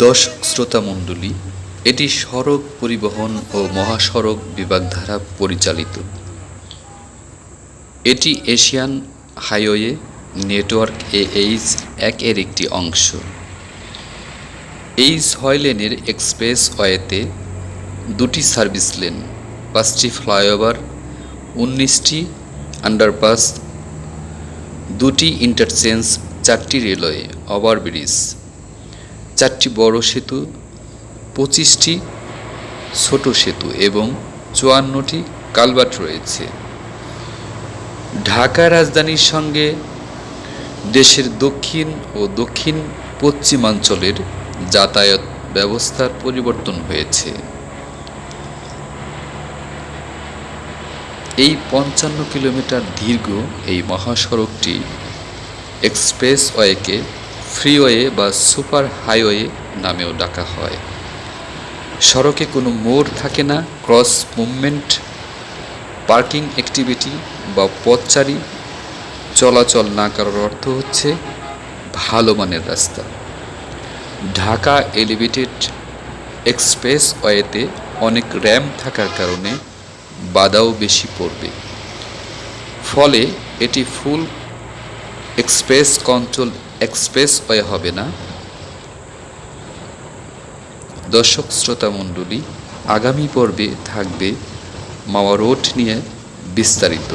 দর্শক শ্রোতা মণ্ডলী, এটি সড়ক পরিবহন ও মহাসড়ক বিভাগ দ্বারা পরিচালিত। এটি এশিয়ান হাইওয়ে নেটওয়ার্ক AH-1 এর একটি অংশ। এই 6 লেনের এক্সপ্রেসওয়েতে 2টি সার্ভিস লেন, 5টি ফ্লাইওভার, 19টি আন্ডারপাস, 2টি ইন্টারচেঞ্জ, 4টি রেলওয়ে ওভারব্রিজ, 4টি বড় সেতু, 25টি ছোট সেতু এবং 54টি কালভার্ট রয়েছে। ঢাকা রাজধানীর সঙ্গে দেশের দক্ষিণ ও দক্ষিণ পশ্চিমাঞ্চলের যাতায়াত ব্যবস্থার পরিবর্তন হয়েছে। এই 55 কিলোমিটার দীর্ঘ এই মহাসড়কটি এক্সপ্রেসওয়েকে ফ্রিওয়ে বা সুপার হাইওয়ে নামেও ডাকা হয়। সড়কে কোনো মোড় থাকে না। ক্রস মুভমেন্ট, পার্কিং অ্যাক্টিভিটি বা পথচারী চলাচল না করার অর্থ হচ্ছে ভালো মানের রাস্তা। ঢাকা এলিভেটেড এক্সপ্রেসওয়েতে অনেক র্যাম্প থাকার কারণে বাধাও বেশি পড়বে, ফলে এটি ফুল এক্সপ্রেস কন্ট্রোল এক্সপ্রেসওয়ে হবে না। দর্শক শ্রোতা মণ্ডলী, আগামী পর্বে থাকবে মাওয়া রোড নিয়ে বিস্তারিত।